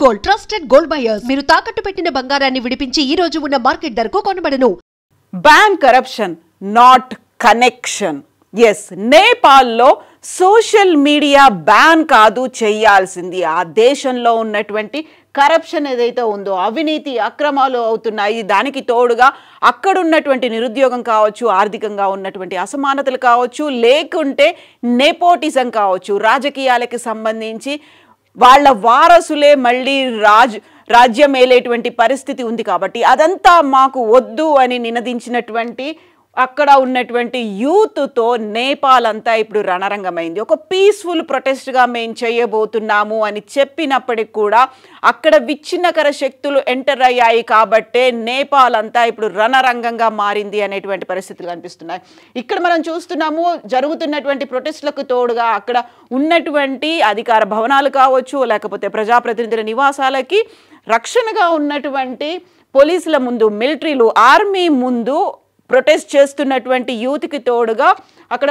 Gold trusted gold buyers మీరు తాకట్టు పెట్టిన బంగారాన్ని విడిపించి ఈ రోజు ఉన్న మార్కెట్ ధరకు కొనబడను. Ban corruption not connection. Yes, నేపాల్లో సోషల్ మీడియా బ్యాన్ కాదు చేయాల్సింది. ఆ దేశంలో ఉన్నటువంటి కరప్షన్ ఏదైతే ఉందో, అవినీతి అక్రమాలు అవుతున్నాయి. దానికి తోడుగా అక్కడ ఉన్నటువంటి నిరుద్యోగం కావచ్చు, ఆర్థికంగా ఉన్నటువంటి అసమానతలు కావచ్చు, లేకుంటే నెపోటిజం కావచ్చు, రాజకీయాలకి సంబంధించి వాళ్ళ వారసులే మళ్ళీ రాజ్యం ఏలేటువంటి పరిస్థితి ఉంది. కాబట్టి అదంతా మాకు వద్దు అని నినదించినటువంటి అక్కడ ఉన్నటువంటి యూత్తో నేపాల్ అంతా ఇప్పుడు రణరంగమైంది. ఒక పీస్ఫుల్ ప్రొటెస్ట్గా మేము చేయబోతున్నాము అని చెప్పినప్పటికి కూడా అక్కడ విచ్ఛిన్నకర శక్తులు ఎంటర్ అయ్యాయి. కాబట్టే నేపాల్ అంతా ఇప్పుడు రణరంగంగా మారింది అనేటువంటి పరిస్థితులు కనిపిస్తున్నాయి. ఇక్కడ మనం చూస్తున్నాము, జరుగుతున్నటువంటి ప్రొటెస్ట్లకు తోడుగా అక్కడ ఉన్నటువంటి అధికార భవనాలు కావచ్చు, లేకపోతే ప్రజాప్రతినిధుల నివాసాలకి రక్షణగా ఉన్నటువంటి పోలీసుల ముందు, మిలిటరీలు, ఆర్మీ ముందు ప్రొటెస్ట్ చేస్తున్నటువంటి యూత్కి తోడుగా అక్కడ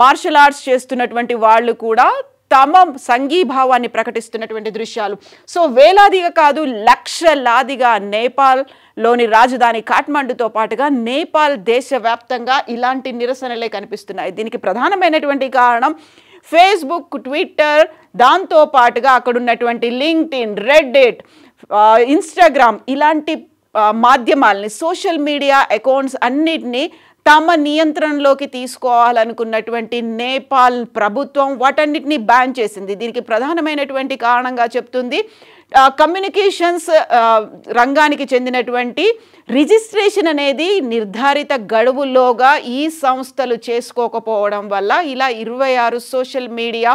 మార్షల్ ఆర్ట్స్ చేస్తున్నటువంటి వాళ్ళు కూడా తమ సంఘీభావాన్ని ప్రకటిస్తున్నటువంటి దృశ్యాలు. సో వేలాదిగా కాదు, లక్షలాదిగా నేపాల్లోని రాజధాని కాఠ్మండుతో పాటుగా నేపాల్ దేశవ్యాప్తంగా ఇలాంటి నిరసనలే కనిపిస్తున్నాయి. దీనికి ప్రధానమైనటువంటి కారణం ఫేస్బుక్, ట్విట్టర్, దాంతో పాటుగా అక్కడ ఉన్నటువంటి లింక్డ్ఇన్, రెడ్డిట్, ఇన్స్టాగ్రామ్ ఇలాంటి మాధ్యమాలని, సోషల్ మీడియా అకౌంట్స్ అన్నిటినీ తమ నియంత్రణలోకి తీసుకోవాలనుకున్నటువంటి నేపాల్ ప్రభుత్వం వాటన్నిటిని బ్యాన్ చేసింది. దీనికి ప్రధానమైనటువంటి కారణంగా చెప్తుంది కమ్యూనికేషన్స్ రంగానికి చెందినటువంటి రిజిస్ట్రేషన్ అనేది నిర్ధారిత గడువులోగా ఈ సంస్థలు చేసుకోకపోవడం వల్ల ఇలా 26 సోషల్ మీడియా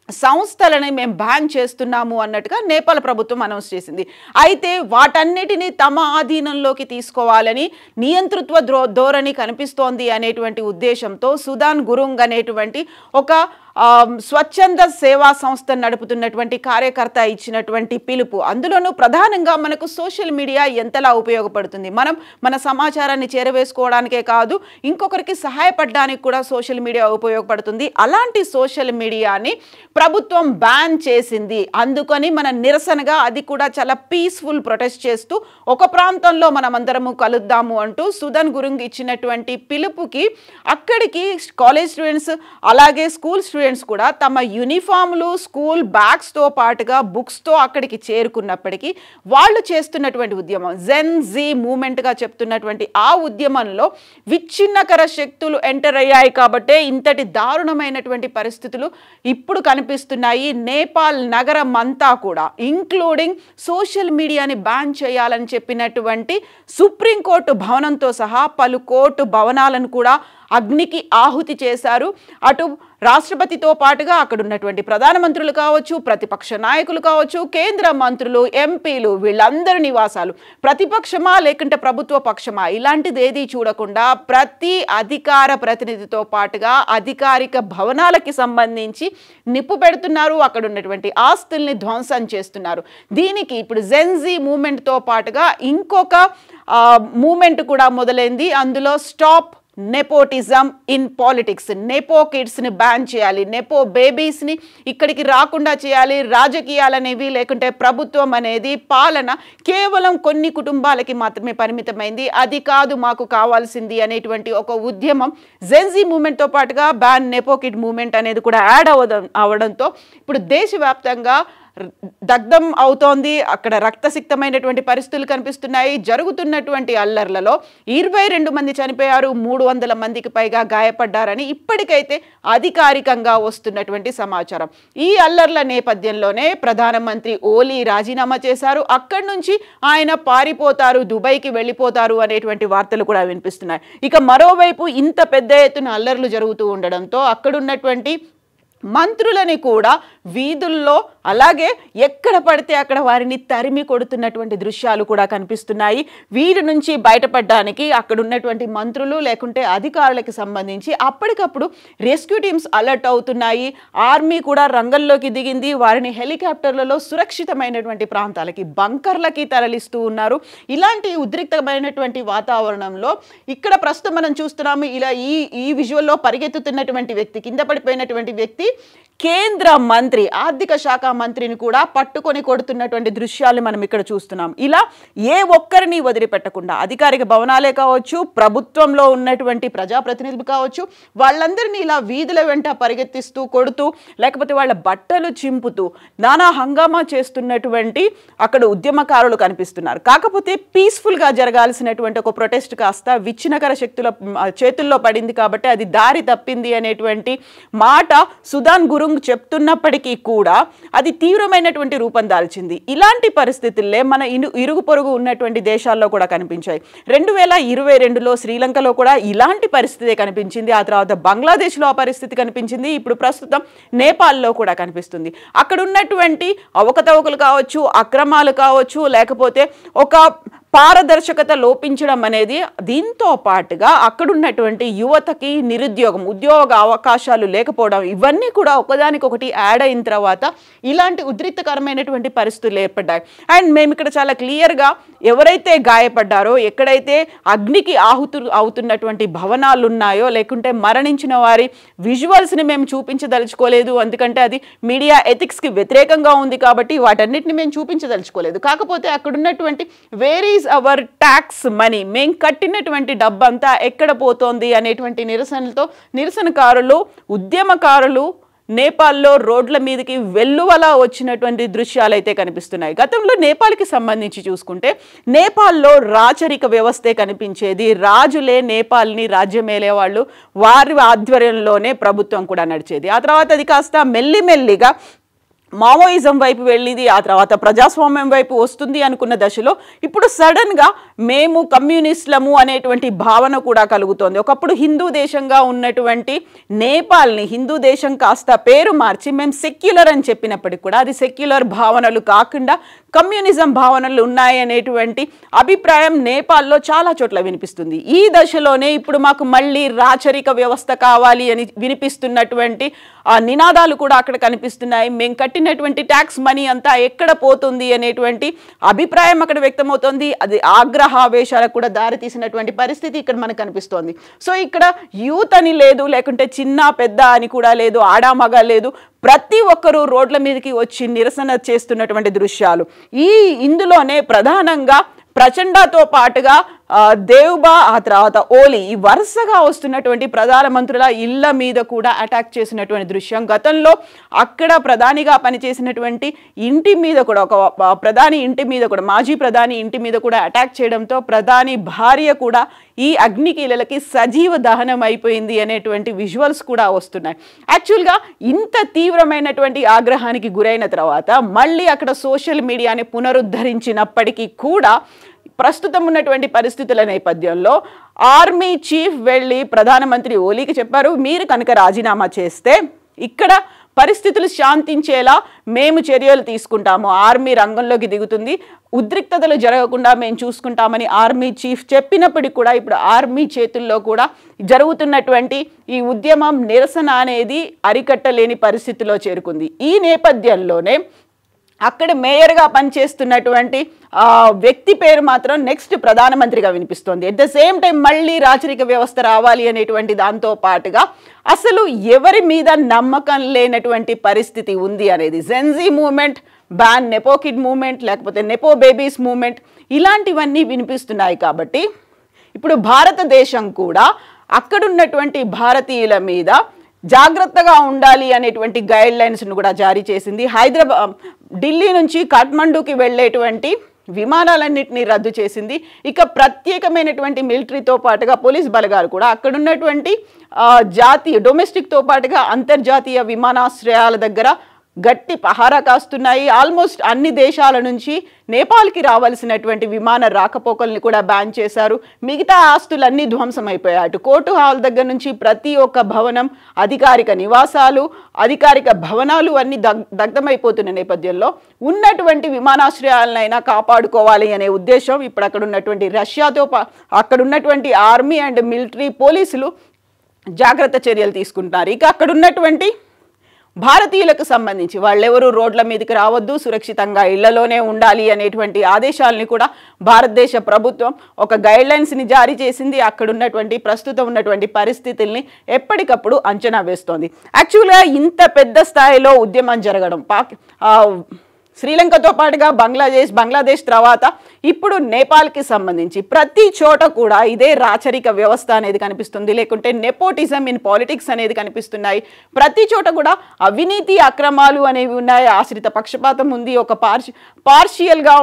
సంస్థలని మేము బ్యాన్ చేస్తున్నాము అన్నట్టుగా నేపాల్ ప్రభుత్వం అనౌన్స్ చేసింది. అయితే వాటన్నిటినీ తమ ఆధీనంలోకి తీసుకోవాలని నియంతృత్వ ధోరణి కనిపిస్తోంది అనేటువంటి ఉద్దేశంతో సుదాన్ గురుంగ్ అనేటువంటి ఒక స్వచ్ఛంద సేవా సంస్థ నడుపుతున్నటువంటి కార్యకర్త ఇచ్చినటువంటి పిలుపు. అందులోనూ ప్రధానంగా మనకు సోషల్ మీడియా ఎంతలా ఉపయోగపడుతుంది, మనం మన సమాచారాన్ని చేరవేసుకోవడానికే కాదు ఇంకొకరికి సహాయపడడానికి కూడా సోషల్ మీడియా ఉపయోగపడుతుంది. అలాంటి సోషల్ మీడియాని ప్రభుత్వం బ్యాన్ చేసింది. అందుకని మన నిరసనగా అది కూడా చాలా పీస్ఫుల్ ప్రొటెస్ట్ చేస్తూ ఒక ప్రాంతంలో మనం అందరము కలుద్దాము అంటూ సుదాన్ గురుంగ్ ఇచ్చినటువంటి పిలుపుకి అక్కడికి కాలేజ్ స్టూడెంట్స్ అలాగే స్కూల్ స్టూడెంట్స్ కూడా తమ యూనిఫామ్లు, స్కూల్ బ్యాగ్స్తో పాటుగా బుక్స్తో అక్కడికి చేరుకున్నప్పటికీ వాళ్ళు చేస్తున్నటువంటి ఉద్యమం జెన్ జీ మూమెంట్గా చెప్తున్నటువంటి ఆ ఉద్యమంలో విచ్ఛిన్నకర శక్తులు ఎంటర్ అయ్యాయి. కాబట్టే ఇంతటి దారుణమైనటువంటి పరిస్థితులు ఇప్పుడు కనిపిస్తున్నాయి. నేపాల్ నగరం అంతా కూడా ఇంక్లూడింగ్ సోషల్ మీడియాని బ్యాన్ చేయాలని చెప్పినటువంటి సుప్రీంకోర్టు భవనంతో సహా పలు కోర్టు భవనాలను కూడా అగ్నికి ఆహుతి చేశారు. అటు రాష్ట్రపతితో పాటుగా అక్కడ ఉన్నటువంటి ప్రధానమంత్రులు కావచ్చు, ప్రతిపక్ష నాయకులు కావచ్చు, కేంద్ర మంత్రులు, ఎంపీలు, వీళ్ళందరి నివాసాలు ప్రతిపక్షమా లేకుంటే ప్రభుత్వ పక్షమా ఇలాంటిది ఏది చూడకుండా ప్రతి అధికార ప్రతినిధితో పాటుగా అధికారిక భవనాలకి సంబంధించి నిప్పు పెడుతున్నారు. అక్కడ ఉన్నటువంటి ఆస్తుల్ని ధ్వంసం చేస్తున్నారు. దీనికి ఇప్పుడు జెన్జీ మూమెంట్తో పాటుగా ఇంకొక మూమెంట్ కూడా మొదలైంది. అందులో stop nepotism in politics, nepo కిడ్స్ని బ్యాన్ చేయాలి, నెపో బేబీస్ని ఇక్కడికి రాకుండా చేయాలి. రాజకీయాలనేవి లేకుంటే ప్రభుత్వం అనేది పాలన కేవలం కొన్ని కుటుంబాలకి మాత్రమే పరిమితమైంది, అది కాదు మాకు కావాల్సింది అనేటువంటి ఒక ఉద్యమం జెన్జీ మూమెంట్తో పాటుగా బ్యాన్ నెపో కిడ్ మూమెంట్ అనేది కూడా యాడ్ అవడంతో ఇప్పుడు దేశవ్యాప్తంగా దగ్ధం అవుతోంది. అక్కడ రక్తసిక్తమైనటువంటి పరిస్థితులు కనిపిస్తున్నాయి. జరుగుతున్నటువంటి అల్లర్లలో 22 మంది చనిపోయారు, 300 మందికి పైగా గాయపడ్డారని ఇప్పటికైతే అధికారికంగా వస్తున్నటువంటి సమాచారం. ఈ అల్లర్ల నేపథ్యంలోనే ప్రధానమంత్రి ఓలీ రాజీనామా చేశారు. అక్కడి నుంచి ఆయన పారిపోతారు, దుబాయ్కి వెళ్ళిపోతారు అనేటువంటి వార్తలు కూడా వినిపిస్తున్నాయి. ఇక మరోవైపు ఇంత పెద్ద ఎత్తున అల్లర్లు జరుగుతూ ఉండడంతో అక్కడున్నటువంటి మంత్రులని కూడా వీధుల్లో అలాగే ఎక్కడ పడితే అక్కడ వారిని తరిమి కొడుతున్నటువంటి దృశ్యాలు కూడా కనిపిస్తున్నాయి. వీరి నుంచి బయటపడడానికి అక్కడ ఉన్నటువంటి మంత్రులు లేకుంటే అధికారులకు సంబంధించి అప్పటికప్పుడు రెస్క్యూ టీమ్స్ అలర్ట్ అవుతున్నాయి. ఆర్మీ కూడా రంగంలోకి దిగింది. వారిని హెలికాప్టర్లలో సురక్షితమైనటువంటి ప్రాంతాలకి, బంకర్లకి తరలిస్తూ ఉన్నారు. ఇలాంటి ఉద్రిక్తమైనటువంటి వాతావరణంలో ఇక్కడ ప్రస్తుతం మనం చూస్తున్నాము ఇలా ఈ విజువల్లో పరిగెత్తుతున్నటువంటి వ్యక్తి, కింద పడిపోయినటువంటి వ్యక్తి కేంద్ర మంత్రి ఆర్థిక శాఖ మంత్రిని కూడా పట్టుకొని కొడుతున్నటువంటి దృశ్యాలు మనం ఇక్కడ చూస్తున్నాం. ఇలా ఏ ఒక్కరిని వదిలిపెట్టకుండా అధికారిక భవనాలే కావచ్చు, ప్రభుత్వంలో ఉన్నటువంటి ప్రజాప్రతినిధులు కావచ్చు, వాళ్ళందరినీ ఇలా వీధుల వెంట పరిగెత్తిస్తూ కొడుతూ లేకపోతే వాళ్ళ బట్టలు చింపుతూ నానా హంగామా చేస్తున్నటువంటి అక్కడ ఉద్యమకారులు కనిపిస్తున్నారు. కాకపోతే పీస్ఫుల్గా జరగాల్సినటువంటి ఒక ప్రొటెస్ట్ కాస్త విచ్ఛిన్నకర శక్తుల చేతుల్లో పడింది కాబట్టి అది దారి తప్పింది అనేటువంటి మాట సుదాన్ గురు చెప్తున్నప్పటికీ కూడా అది తీవ్రమైనటువంటి రూపం దాల్చింది. ఇలాంటి పరిస్థితుల్లో మన ఇరుగు పొరుగు ఉన్నటువంటి దేశాల్లో కూడా కనిపించాయి. 2022లో శ్రీలంకలో కూడా ఇలాంటి పరిస్థితే కనిపించింది. ఆ తర్వాత బంగ్లాదేశ్లో ఆ పరిస్థితి కనిపించింది. ఇప్పుడు ప్రస్తుతం నేపాల్లో కూడా కనిపిస్తుంది. అక్కడ ఉన్నటువంటి అవకతవకలు కావచ్చు, అక్రమాలు కావచ్చు, లేకపోతే ఒక పారదర్శకత లోపించడం అనేది, దీంతో పాటుగా అక్కడున్నటువంటి యువతకి నిరుద్యోగం, ఉద్యోగ అవకాశాలు లేకపోవడం, ఇవన్నీ కూడా ఒకదానికొకటి యాడ్ అయిన తర్వాత ఇలాంటి ఉద్రిక్తకరమైనటువంటి పరిస్థితులు ఏర్పడ్డాయి. అండ్ మేము ఇక్కడ చాలా క్లియర్గా ఎవరైతే గాయపడ్డారో, ఎక్కడైతే అగ్నికి అవుతున్నటువంటి భవనాలు ఉన్నాయో, లేకుంటే మరణించిన వారి విజువల్స్ని మేము చూపించదలుచుకోలేదు. ఎందుకంటే అది మీడియా ఎథిక్స్కి వ్యతిరేకంగా ఉంది కాబట్టి వాటన్నిటిని మేము చూపించదలుచుకోలేదు. కాకపోతే అక్కడున్నటువంటి వేరీ అవర్ ట్యాక్స్ మనీ, మేము కట్టినటువంటి డబ్బంతా ఎక్కడ పోతోంది అనేటువంటి నిరసనకారులు, ఉద్యమకారులు నేపాల్లో రోడ్ల మీదకి వెల్లువలా వచ్చినటువంటి దృశ్యాలు అయితే కనిపిస్తున్నాయి. గతంలో నేపాల్కి సంబంధించి చూసుకుంటే నేపాల్లో రాచరిక వ్యవస్థే కనిపించేది. రాజులే నేపాల్ని రాజ్యమేలే వాళ్ళు, వారి ఆధ్వర్యంలోనే ప్రభుత్వం కూడా నడిచేది. ఆ తర్వాత అది కాస్త మెల్లిమెల్లిగా మావోయిజం వైపు వెళ్ళింది. ఆ తర్వాత ప్రజాస్వామ్యం వైపు వస్తుంది అనుకున్న దశలో ఇప్పుడు సడన్గా మేము కమ్యూనిస్టులము అనేటువంటి భావన కూడా కలుగుతోంది. ఒకప్పుడు హిందూ దేశంగా ఉన్నటువంటి నేపాల్ని హిందూ దేశం కాస్త పేరు మార్చి మేము సెక్యులర్ అని చెప్పినప్పటికీ కూడా అది సెక్యులర్ భావనలు కాకుండా కమ్యూనిజం భావనలు ఉన్నాయి అనేటువంటి అభిప్రాయం నేపాల్లో చాలా చోట్ల వినిపిస్తుంది. ఈ దశలోనే ఇప్పుడు మాకు మళ్ళీ రాచరిక వ్యవస్థ కావాలి అని వినిపిస్తున్నటువంటి ఆ నినాదాలు కూడా అక్కడ కనిపిస్తున్నాయి. మేము కట్టినటువంటి ట్యాక్స్ మనీ అంతా ఎక్కడ పోతుంది అనేటువంటి అభిప్రాయం అక్కడ వ్యక్తమవుతోంది. అది ఆగ్రహావేశాలకు కూడా దారి తీసినటువంటి పరిస్థితి ఇక్కడ మనకు కనిపిస్తోంది. సో ఇక్కడ యూత్ అని లేదు, లేకుంటే చిన్న పెద్ద అని కూడా లేదు, ఆడామగ లేదు, ప్రతి ఒక్కరూ రోడ్ల మీదకి వచ్చి నిరసన చేస్తున్నటువంటి దృశ్యాలు. ఇందులోనే ప్రధానంగా ప్రచండతో పాటుగా దేవ్బా, ఆ తర్వాత ఓలీ, ఈ వరుసగా వస్తున్నటువంటి ప్రధానమంత్రుల ఇళ్ల మీద కూడా అటాక్ చేసినటువంటి దృశ్యం. గతంలో అక్కడ ప్రధానిగా పనిచేసినటువంటి ఇంటి మీద కూడా, ఒక ప్రధాని ఇంటి మీద కూడా, మాజీ ప్రధాని ఇంటి మీద కూడా అటాక్ చేయడంతో ప్రధాని భార్య కూడా ఈ అగ్నికీలలకి సజీవ దహనం అయిపోయింది అనేటువంటి విజువల్స్ కూడా వస్తున్నాయి. యాక్చువల్గా ఇంత తీవ్రమైనటువంటి ఆగ్రహానికి గురైన తర్వాత మళ్ళీ అక్కడ సోషల్ మీడియాని పునరుద్ధరించినప్పటికీ కూడా ప్రస్తుతం ఉన్నటువంటి పరిస్థితుల నేపథ్యంలో ఆర్మీ చీఫ్ వెళ్ళి ప్రధానమంత్రి ఓలీకి చెప్పారు, మీరు కనుక రాజీనామా చేస్తే ఇక్కడ పరిస్థితులు శాంతించేలా మేము చర్యలు తీసుకుంటాము, ఆర్మీ రంగంలోకి దిగుతుంది, ఉద్రిక్తతలు జరగకుండా మేము చూసుకుంటామని ఆర్మీ చీఫ్ చెప్పినప్పటికీ కూడా ఇప్పుడు ఆర్మీ చేతుల్లో కూడా జరుగుతున్నటువంటి ఈ ఉద్యమం, నిరసన అనేది అరికట్టలేని పరిస్థితిలో చేరుకుంది. ఈ నేపథ్యంలోనే అక్కడ మేయర్గా పనిచేస్తున్నటువంటి వ్యక్తి పేరు మాత్రం నెక్స్ట్ ప్రధానమంత్రిగా వినిపిస్తోంది. ఎట్ ద సేమ్ టైం మళ్ళీ రాచరిక వ్యవస్థ రావాలి అనేటువంటి దాంతో పాటుగా అసలు ఎవరి మీద నమ్మకం లేనటువంటి పరిస్థితి ఉంది అనేది, Gen Z movement, ban nepo kid movement, లేకపోతే నెపో బేబీస్ మూవ్మెంట్, ఇలాంటివన్నీ వినిపిస్తున్నాయి. కాబట్టి ఇప్పుడు భారతదేశం కూడా అక్కడున్నటువంటి భారతీయుల మీద జాగ్రత్తగా ఉండాలి అనేటువంటి గైడ్ లైన్స్ను కూడా జారీ చేసింది. ఢిల్లీ నుంచి కాఠ్మండూకి వెళ్ళేటువంటి విమానాలన్నింటినీ రద్దు చేసింది. ఇక ప్రత్యేకమైనటువంటి మిలిటరీతో పాటుగా పోలీస్ బలగాలు కూడా అక్కడున్నటువంటి జాతీయ డొమెస్టిక్తో పాటుగా అంతర్జాతీయ విమానాశ్రయాల దగ్గర గట్టి పహారా కాస్తున్నాయి. ఆల్మోస్ట్ అన్ని దేశాల నుంచి నేపాల్కి రావాల్సినటువంటి విమాన రాకపోకల్ని కూడా బ్యాన్ చేశారు. మిగతా ఆస్తులన్నీ ధ్వంసమైపోయాయి. అటు కోర్టు హాల్ దగ్గర నుంచి ప్రతి ఒక్క భవనం, అధికారిక నివాసాలు, అధికారిక భవనాలు అన్ని దగ్ధమైపోతున్న నేపథ్యంలో ఉన్నటువంటి విమానాశ్రయాలనైనా కాపాడుకోవాలి అనే ఉద్దేశం ఇప్పుడు అక్కడ ఉన్నటువంటి రష్యాతో అక్కడ ఉన్నటువంటి ఆర్మీ అండ్ మిలిటరీ పోలీసులు జాగ్రత్త చర్యలు తీసుకుంటున్నారు. ఇక అక్కడ ఉన్నటువంటి భారతీయులకు సంబంధించి వాళ్ళెవరూ రోడ్ల మీదకి రావద్దు, సురక్షితంగా ఇళ్లలోనే ఉండాలి అనేటువంటి ఆదేశాలని కూడా భారతదేశ ప్రభుత్వం ఒక గైడ్లైన్స్ని జారీ చేసింది. అక్కడ ఉన్నటువంటి ప్రస్తుతం ఉన్నటువంటి పరిస్థితుల్ని ఎప్పటికప్పుడు అంచనా వేస్తోంది. యాక్చువల్గా ఇంత పెద్ద స్థాయిలో ఉద్యమం జరగడం శ్రీలంకతో పాటుగా బంగ్లాదేశ్ తర్వాత ఇప్పుడు నేపాల్కి సంబంధించి ప్రతి చోట కూడా ఇదే రాచరిక వ్యవస్థ అనేది కనిపిస్తుంది, లేకుంటే నెపోటిజం ఇన్ పాలిటిక్స్ అనేది కనిపిస్తున్నాయి. ప్రతి చోట కూడా అవినీతి అక్రమాలు అనేవి ఉన్నాయి, ఆశ్రిత పక్షపాతం ఉంది, ఒక పార్షియల్గా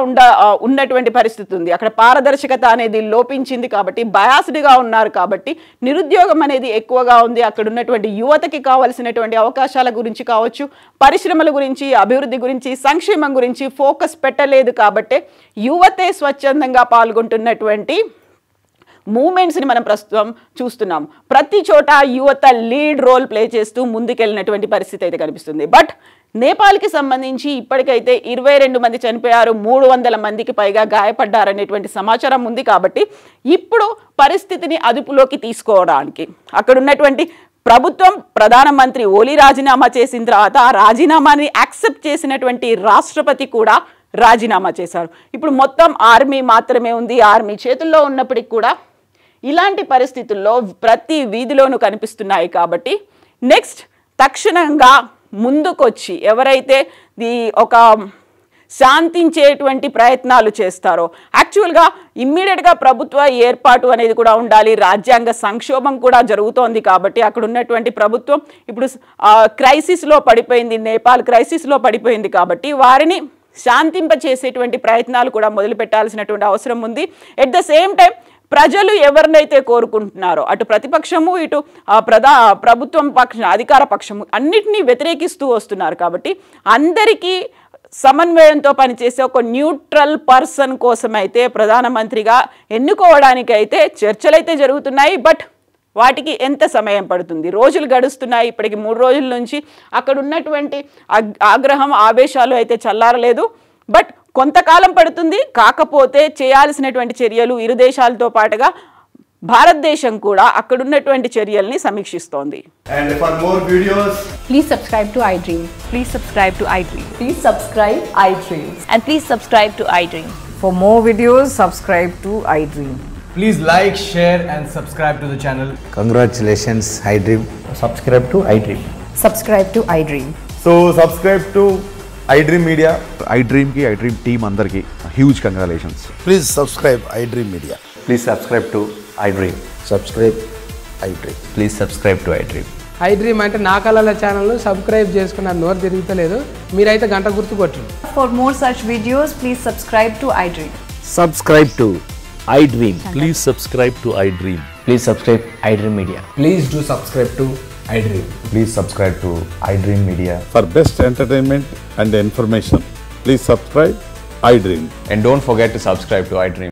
ఉన్నటువంటి పరిస్థితి ఉంది. అక్కడ పారదర్శకత అనేది లోపించింది కాబట్టి, బయాస్డ్గా ఉన్నారు కాబట్టి నిరుద్యోగం అనేది ఎక్కువగా ఉంది. అక్కడ ఉన్నటువంటి యువతకి కావాల్సినటువంటి అవకాశాల గురించి కావచ్చు, పరిశ్రమల గురించి, అభివృద్ధి గురించి, సంక్షేమం గురించి ఫోకస్ పెట్టలేదు కాబట్టి యువతే స్వచ్ఛందంగా పాల్గొంటున్నటువంటి మూమెంట్స్ని మనం ప్రస్తుతం చూస్తున్నాం. ప్రతి చోట యువత లీడ్ రోల్ ప్లే చేస్తూ ముందుకెళ్ళినటువంటి పరిస్థితి అయితే కనిపిస్తుంది. బట్ నేపాల్కి సంబంధించి ఇప్పటికైతే 22 మంది చనిపోయారు, 300 మందికి పైగా గాయపడ్డారనేటువంటి సమాచారం ఉంది. కాబట్టి ఇప్పుడు పరిస్థితిని అదుపులోకి తీసుకోవడానికి అక్కడ ఉన్నటువంటి ప్రభుత్వం, ప్రధానమంత్రి ఓలీ రాజీనామా చేసిన తర్వాత ఆ రాజీనామాని యాక్సెప్ట్ చేసినటువంటి రాష్ట్రపతి కూడా రాజీనామా చేశారు. ఇప్పుడు మొత్తం ఆర్మీ మాత్రమే ఉంది. ఆర్మీ చేతుల్లో ఉన్నప్పటికీ కూడా ఇలాంటి పరిస్థితుల్లో ప్రతి వీధిలోనూ కనిపిస్తున్నాయి. కాబట్టి నెక్స్ట్ తక్షణంగా ముందుకొచ్చి ఎవరైతే ఒక శాంతించేటువంటి ప్రయత్నాలు చేస్తారో, యాక్చువల్గా ఇమ్మీడియట్గా ప్రభుత్వ ఏర్పాటు అనేది కూడా ఉండాలి. రాజ్యాంగ సంక్షోభం కూడా జరుగుతోంది కాబట్టి అక్కడ ఉన్నటువంటి ప్రభుత్వం ఇప్పుడు క్రైసిస్లో పడిపోయింది, నేపాల్ క్రైసిస్లో పడిపోయింది. కాబట్టి వారిని శాంతింపచేసేటువంటి ప్రయత్నాలు కూడా మొదలు పెట్టాల్సినటువంటి అవసరం ఉంది. ఎట్ ద సేమ్ టైం ప్రజలు ఎవరినైతే కోరుకుంటున్నారో అటు ప్రతిపక్షము ఇటు ప్రభుత్వం పక్షం అధికార పక్షము అన్నిటినీ వ్యతిరేకిస్తూ వస్తున్నారు. కాబట్టి అందరికీ సమన్వయంతో పనిచేసే ఒక న్యూట్రల్ పర్సన్ కోసమైతే ప్రధానమంత్రిగా ఎన్నుకోవడానికైతే చర్చలైతే జరుగుతున్నాయి. బట్ వాటికి ఎంత సమయం పడుతుంది? రోజులు గడుస్తున్నాయి. ఇప్పటికి 3 రోజుల నుంచి అక్కడ ఉన్నటువంటి ఆగ్రహం, ఆవేశాలు అయితే చల్లారలేదు. బట్ కొంతకాలం పడుతుంది. కాకపోతే చేయాల్సినటువంటి చర్యలు ఇరు దేశాలతో పాటుగా భారతదేశం కూడా అక్కడ ఉన్నటువంటి చర్యల్ని సమీక్షిస్తోంది. And for more videos, Please subscribe to iDream. Please subscribe to iDream. Please subscribe iDream. And please subscribe to iDream. For more videos, subscribe to iDream. please like, share and subscribe to the channel. Congratulations, iDream. Subscribe to iDream. Subscribe to iDream. So subscribe to iDream Media. iDream ki iDream team andarki huge congratulations. Please subscribe iDream Media. Please subscribe to iDream. Subscribe iDream. Please subscribe to iDream. iDream అంటే నా కళల channel subscribe చేసుకున్న నోరు తిరుగుతలేదు, మీరైతే గంట గుర్తు కొట్టండి. For more such videos, please subscribe to iDream. Subscribe to iDream. Please subscribe to iDream. Please subscribe iDream Media. Please do subscribe to iDream. Please subscribe to iDream Media. For best entertainment and information, please subscribe iDream. And don't forget to subscribe to iDream.